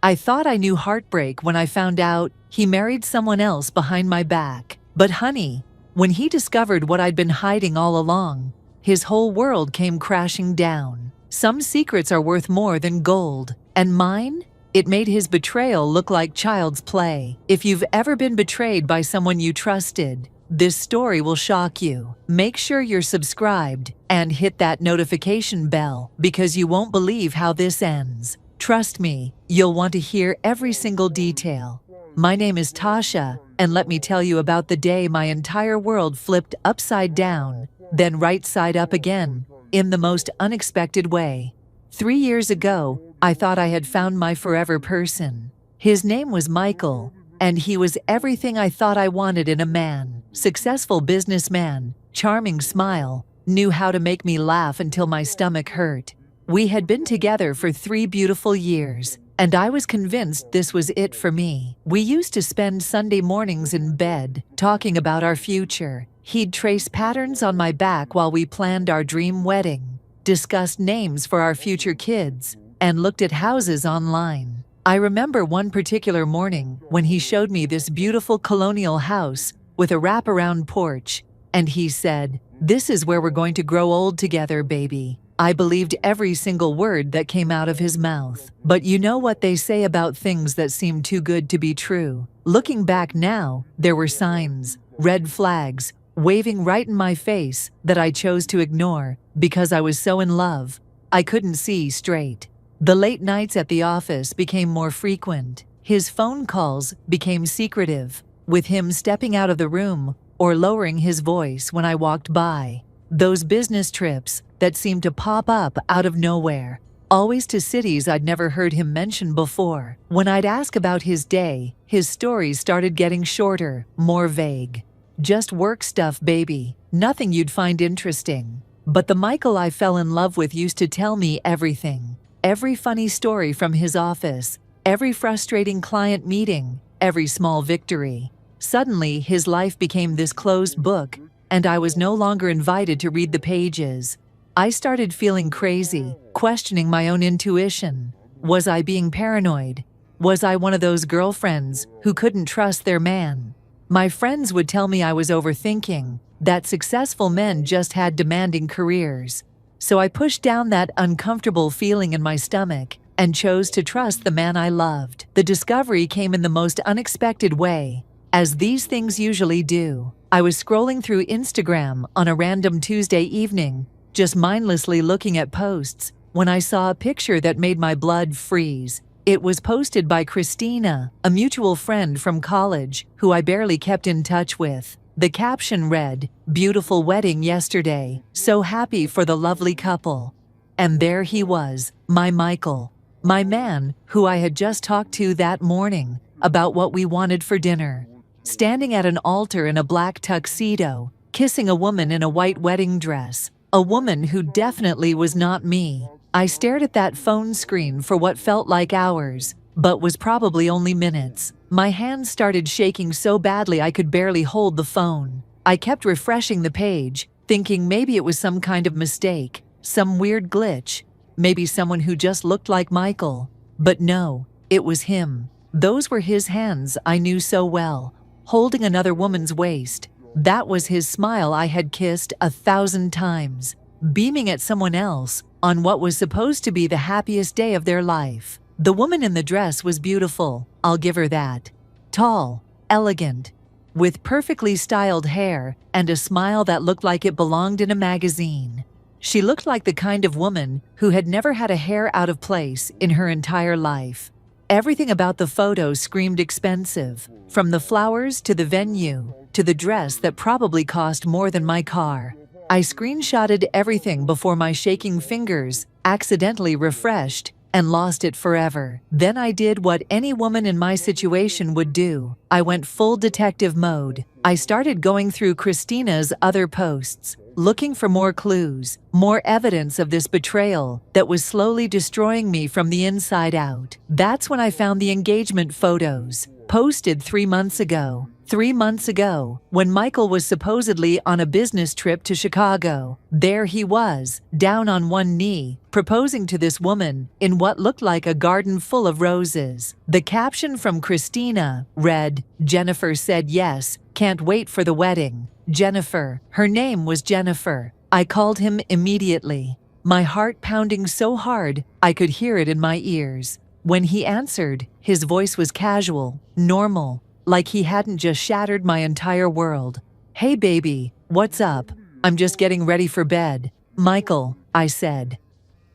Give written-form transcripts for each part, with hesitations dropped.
I thought I knew heartbreak when I found out he married someone else behind my back. But honey, when he discovered what I'd been hiding all along, his whole world came crashing down. Some secrets are worth more than gold, and mine? It made his betrayal look like child's play. If you've ever been betrayed by someone you trusted, this story will shock you. Make sure you're subscribed and hit that notification bell because you won't believe how this ends. Trust me, you'll want to hear every single detail. My name is Tasha, and let me tell you about the day my entire world flipped upside down, then right side up again, in the most unexpected way. 3 years ago, I thought I had found my forever person. His name was Michael, and he was everything I thought I wanted in a man. Successful businessman, charming smile, knew how to make me laugh until my stomach hurt. We had been together for 3 beautiful years, and I was convinced this was it for me. We used to spend Sunday mornings in bed, talking about our future. He'd trace patterns on my back while we planned our dream wedding, discussed names for our future kids, and looked at houses online. I remember one particular morning when he showed me this beautiful colonial house with a wraparound porch, and he said, "This is where we're going to grow old together, baby." I believed every single word that came out of his mouth. But you know what they say about things that seem too good to be true. Looking back now, there were signs, red flags, waving right in my face that I chose to ignore because I was so in love. I couldn't see straight. The late nights at the office became more frequent. His phone calls became secretive, with him stepping out of the room or lowering his voice when I walked by. Those business trips that seemed to pop up out of nowhere, always to cities I'd never heard him mention before. When I'd ask about his day, his stories started getting shorter, more vague. Just work stuff, baby. Nothing you'd find interesting. But the Michael I fell in love with used to tell me everything. Every funny story from his office, every frustrating client meeting, every small victory. Suddenly, his life became this closed book, and I was no longer invited to read the pages. I started feeling crazy, questioning my own intuition. Was I being paranoid? Was I one of those girlfriends who couldn't trust their man? My friends would tell me I was overthinking, that successful men just had demanding careers. So I pushed down that uncomfortable feeling in my stomach and chose to trust the man I loved. The discovery came in the most unexpected way, as these things usually do. I was scrolling through Instagram on a random Tuesday evening, just mindlessly looking at posts, when I saw a picture that made my blood freeze. It was posted by Christina, a mutual friend from college who I barely kept in touch with. The caption read, "Beautiful wedding yesterday, so happy for the lovely couple." And there he was, my Michael, my man who I had just talked to that morning about what we wanted for dinner. Standing at an altar in a black tuxedo, kissing a woman in a white wedding dress, a woman who definitely was not me. I stared at that phone screen for what felt like hours, but was probably only minutes. My hands started shaking so badly I could barely hold the phone. I kept refreshing the page, thinking maybe it was some kind of mistake, some weird glitch, maybe someone who just looked like Michael. But no, it was him. Those were his hands I knew so well, holding another woman's waist. That was his smile I had kissed 1,000 times, beaming at someone else on what was supposed to be the happiest day of their life. The woman in the dress was beautiful, I'll give her that. Tall, elegant, with perfectly styled hair and a smile that looked like it belonged in a magazine. She looked like the kind of woman who had never had a hair out of place in her entire life. Everything about the photo screamed expensive, from the flowers to the venue, to the dress that probably cost more than my car. I screenshotted everything before my shaking fingers accidentally refreshed and lost it forever. Then I did what any woman in my situation would do. I went full detective mode. I started going through Christina's other posts, looking for more clues, more evidence of this betrayal that was slowly destroying me from the inside out. That's when I found the engagement photos, posted 3 months ago. 3 months ago, when Michael was supposedly on a business trip to Chicago, there he was, down on one knee, proposing to this woman in what looked like a garden full of roses. The caption from Christina read, "Jennifer said yes, can't wait for the wedding." Jennifer. Her name was Jennifer. I called him immediately, my heart pounding so hard I could hear it in my ears. When he answered, his voice was casual, normal, like he hadn't just shattered my entire world. "Hey baby, what's up? I'm just getting ready for bed." "Michael," I said,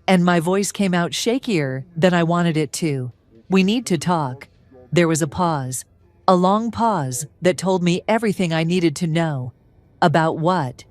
and my voice came out shakier than I wanted it to. "We need to talk." There was a pause, a long pause that told me everything I needed to know. "About what?"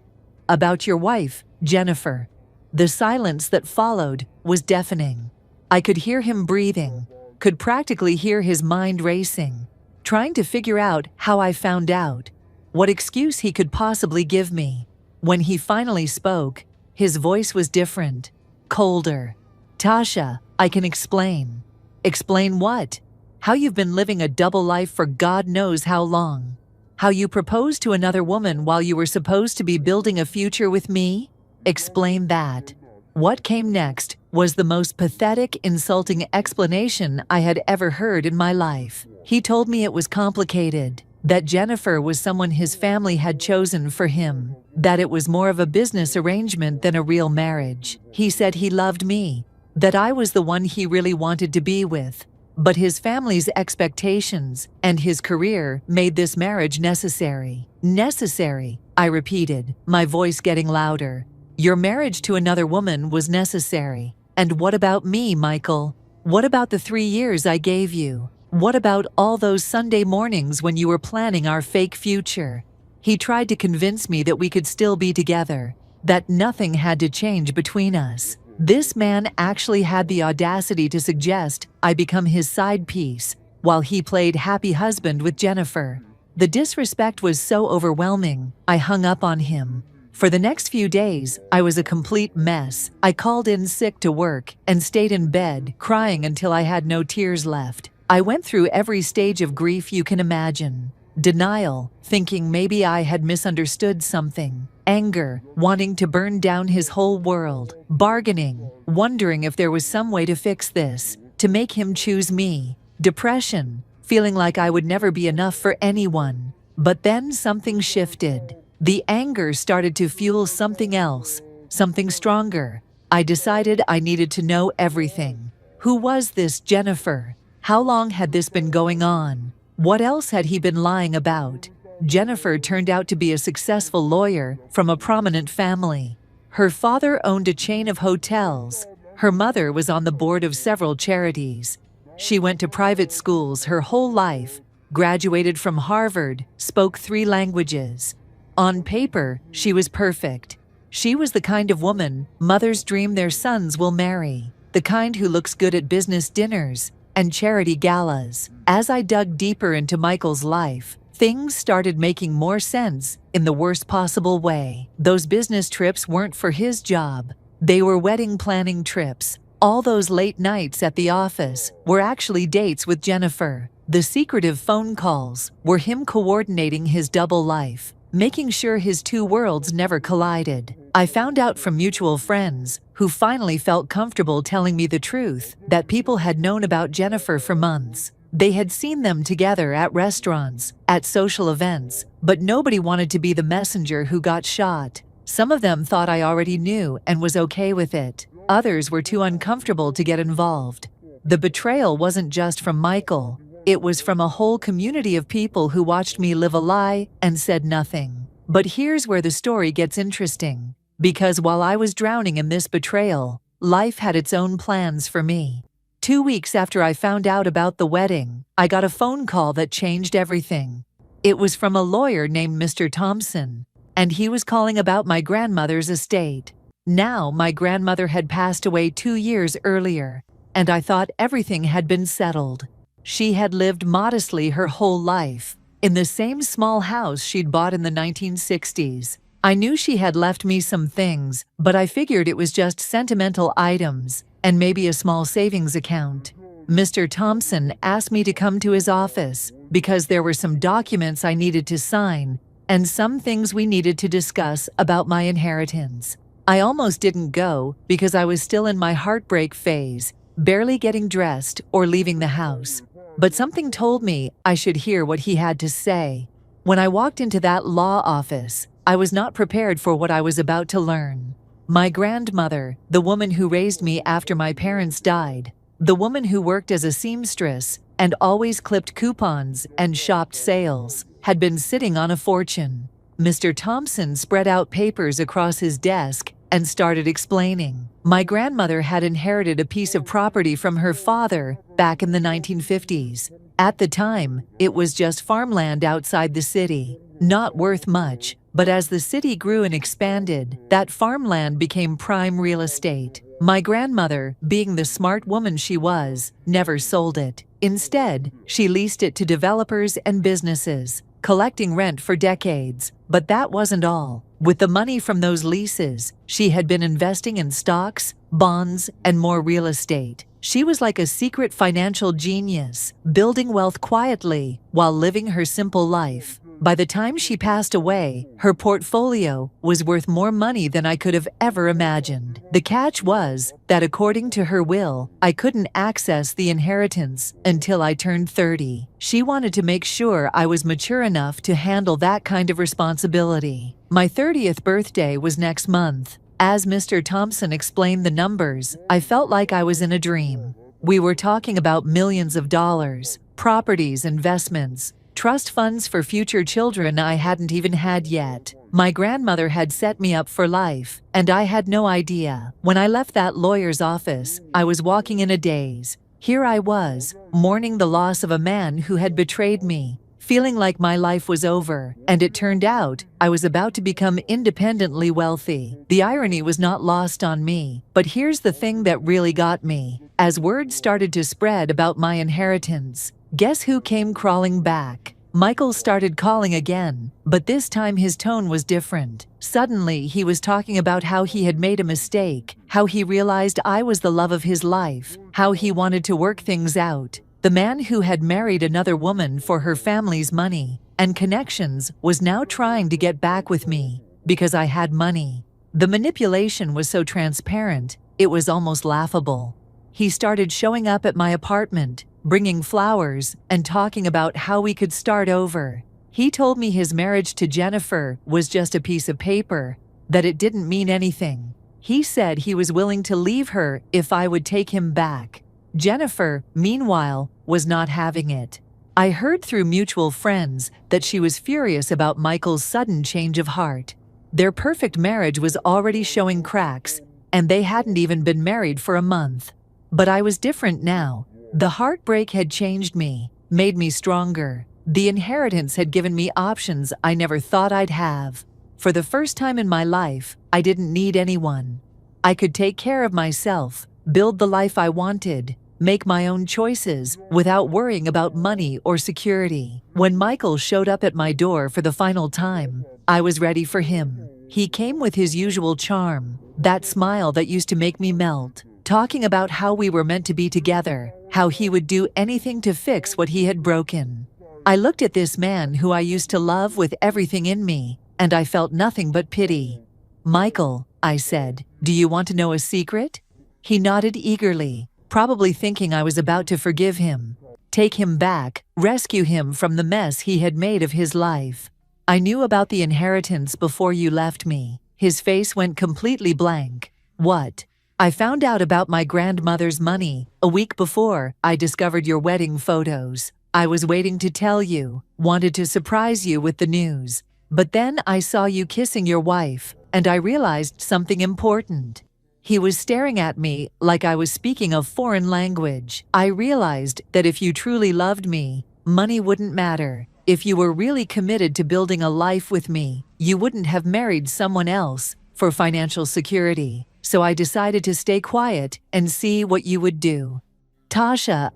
"About your wife, Jennifer." The silence that followed was deafening. I could hear him breathing, could practically hear his mind racing, trying to figure out how I found out, what excuse he could possibly give me. When he finally spoke, his voice was different, colder. "Tasha, I can explain." "Explain what?" "How you've been living a double life for God knows how long. How you proposed to another woman while you were supposed to be building a future with me?" "Explain that." What came next was the most pathetic, insulting explanation I had ever heard in my life. He told me it was complicated, that Jennifer was someone his family had chosen for him, that it was more of a business arrangement than a real marriage. He said he loved me, that I was the one he really wanted to be with, but his family's expectations and his career made this marriage necessary. "Necessary," I repeated, my voice getting louder. "Your marriage to another woman was necessary. And what about me, Michael? What about the 3 years I gave you? What about all those Sunday mornings when you were planning our fake future?" He tried to convince me that we could still be together, that nothing had to change between us. This man actually had the audacity to suggest I become his side piece, while he played happy husband with Jennifer. The disrespect was so overwhelming, I hung up on him. For the next few days, I was a complete mess. I called in sick to work and stayed in bed, crying until I had no tears left. I went through every stage of grief you can imagine. Denial, thinking maybe I had misunderstood something. Anger, wanting to burn down his whole world. Bargaining, wondering if there was some way to fix this, to make him choose me. Depression, feeling like I would never be enough for anyone. But then something shifted. The anger started to fuel something else, something stronger. I decided I needed to know everything. Who was this Jennifer? How long had this been going on? What else had he been lying about? Jennifer turned out to be a successful lawyer from a prominent family. Her father owned a chain of hotels. Her mother was on the board of several charities. She went to private schools her whole life, graduated from Harvard, spoke 3 languages. On paper, she was perfect. She was the kind of woman mothers dream their sons will marry, the kind who looks good at business dinners and charity galas. As I dug deeper into Michael's life, things started making more sense in the worst possible way. Those business trips weren't for his job. They were wedding planning trips. All those late nights at the office were actually dates with Jennifer. The secretive phone calls were him coordinating his double life, making sure his 2 worlds never collided. I found out from mutual friends, who finally felt comfortable telling me the truth, that people had known about Jennifer for months. They had seen them together at restaurants, at social events, but nobody wanted to be the messenger who got shot. Some of them thought I already knew and was okay with it. Others were too uncomfortable to get involved. The betrayal wasn't just from Michael. It was from a whole community of people who watched me live a lie and said nothing. But here's where the story gets interesting. Because while I was drowning in this betrayal, life had its own plans for me. 2 weeks after I found out about the wedding, I got a phone call that changed everything. It was from a lawyer named Mr. Thompson, and he was calling about my grandmother's estate. Now, my grandmother had passed away 2 years earlier, and I thought everything had been settled. She had lived modestly her whole life, in the same small house she'd bought in the 1960s. I knew she had left me some things, but I figured it was just sentimental items, and maybe a small savings account. Mr. Thompson asked me to come to his office because there were some documents I needed to sign and some things we needed to discuss about my inheritance. I almost didn't go because I was still in my heartbreak phase, barely getting dressed or leaving the house. But something told me I should hear what he had to say. When I walked into that law office, I was not prepared for what I was about to learn. My grandmother, the woman who raised me after my parents died, the woman who worked as a seamstress and always clipped coupons and shopped sales, had been sitting on a fortune. Mr. Thompson spread out papers across his desk and started explaining. My grandmother had inherited a piece of property from her father back in the 1950s. At the time, it was just farmland outside the city, not worth much, but as the city grew and expanded, that farmland became prime real estate. My grandmother, being the smart woman she was, never sold it. Instead, she leased it to developers and businesses, collecting rent for decades. But that wasn't all. With the money from those leases, she had been investing in stocks, bonds, and more real estate. She was like a secret financial genius, building wealth quietly while living her simple life. By the time she passed away, her portfolio was worth more money than I could have ever imagined. The catch was that according to her will, I couldn't access the inheritance until I turned 30. She wanted to make sure I was mature enough to handle that kind of responsibility. My 30th birthday was next month. As Mr. Thompson explained the numbers, I felt like I was in a dream. We were talking about millions of dollars, properties, investments, trust funds for future children I hadn't even had yet. My grandmother had set me up for life, and I had no idea. When I left that lawyer's office, I was walking in a daze. Here I was, mourning the loss of a man who had betrayed me, feeling like my life was over, and it turned out I was about to become independently wealthy. The irony was not lost on me, but here's the thing that really got me. As word started to spread about my inheritance, guess who came crawling back? Michael started calling again, but this time his tone was different. Suddenly, he was talking about how he had made a mistake, how he realized I was the love of his life, how he wanted to work things out. The man who had married another woman for her family's money and connections was now trying to get back with me because I had money. The manipulation was so transparent, it was almost laughable. He started showing up at my apartment, bringing flowers and talking about how we could start over. He told me his marriage to Jennifer was just a piece of paper, that it didn't mean anything. He said he was willing to leave her if I would take him back. Jennifer, meanwhile, was not having it. I heard through mutual friends that she was furious about Michael's sudden change of heart. Their perfect marriage was already showing cracks, and they hadn't even been married for a month. But I was different now. The heartbreak had changed me, made me stronger. The inheritance had given me options I never thought I'd have. For the first time in my life, I didn't need anyone. I could take care of myself, build the life I wanted, make my own choices without worrying about money or security. When Michael showed up at my door for the final time, I was ready for him. He came with his usual charm, that smile that used to make me melt, talking about how we were meant to be together, how he would do anything to fix what he had broken. I looked at this man who I used to love with everything in me, and I felt nothing but pity. "Michael," I said, "do you want to know a secret?" He nodded eagerly, probably thinking I was about to forgive him, take him back, rescue him from the mess he had made of his life. "I knew about the inheritance before you left me." His face went completely blank. "What?" "I found out about my grandmother's money a week before I discovered your wedding photos. I was waiting to tell you, wanted to surprise you with the news. But then I saw you kissing your wife, and I realized something important." He was staring at me like I was speaking a foreign language. "I realized that if you truly loved me, money wouldn't matter. If you were really committed to building a life with me, you wouldn't have married someone else for financial security. So I decided to stay quiet and see what you would do." "Tasha,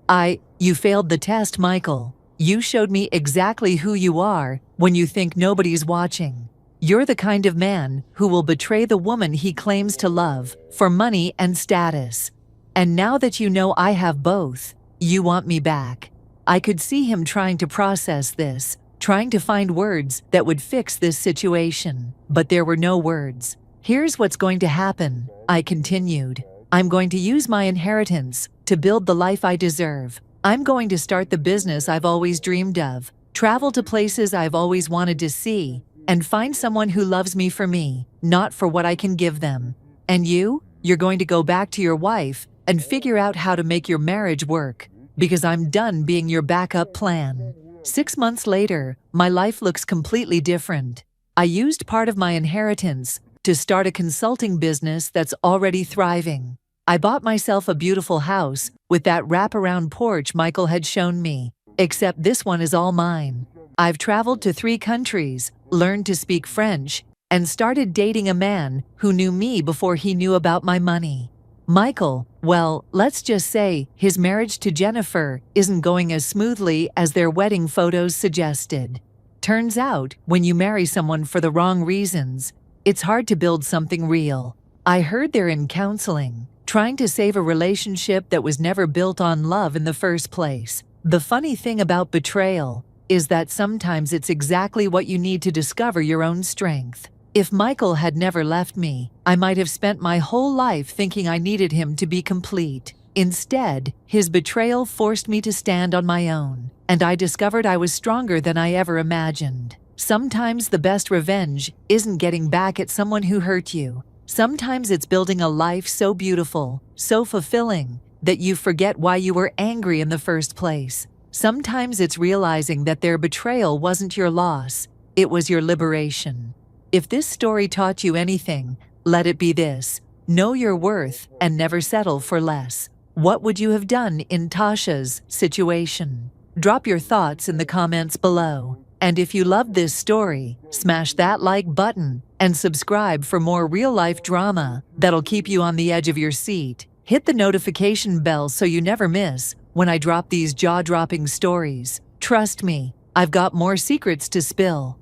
you failed the test, Michael. You showed me exactly who you are when you think nobody's watching. You're the kind of man who will betray the woman he claims to love for money and status. And now that you know I have both, You want me back. I could see him trying to process this, trying to find words that would fix this situation, but there were no words. Here's what's going to happen, I continued. I'm going to use my inheritance to build the life I deserve. I'm going to start the business I've always dreamed of, travel to places I've always wanted to see, and find someone who loves me for me, not for what I can give them. And you're going to go back to your wife and figure out how to make your marriage work, because I'm done being your backup plan. 6 months later, my life looks completely different. I used part of my inheritance to start a consulting business that's already thriving. I bought myself a beautiful house with that wraparound porch Michael had shown me, except this one is all mine. I've traveled to 3 countries, learned to speak French, and started dating a man who knew me before he knew about my money. Michael, well, let's just say his marriage to Jennifer isn't going as smoothly as their wedding photos suggested. Turns out, when you marry someone for the wrong reasons, it's hard to build something real. I heard they're in counseling, trying to save a relationship that was never built on love in the first place. The funny thing about betrayal is that sometimes it's exactly what you need to discover your own strength. If Michael had never left me, I might have spent my whole life thinking I needed him to be complete. Instead, his betrayal forced me to stand on my own, and I discovered I was stronger than I ever imagined. Sometimes the best revenge isn't getting back at someone who hurt you. Sometimes it's building a life so beautiful, so fulfilling, that you forget why you were angry in the first place. Sometimes it's realizing that their betrayal wasn't your loss, it was your liberation. If this story taught you anything, let it be this: know your worth and never settle for less. What would you have done in Tasha's situation? Drop your thoughts in the comments below. And if you loved this story, smash that like button and subscribe for more real-life drama that'll keep you on the edge of your seat. Hit the notification bell so you never miss when I drop these jaw-dropping stories. Trust me, I've got more secrets to spill.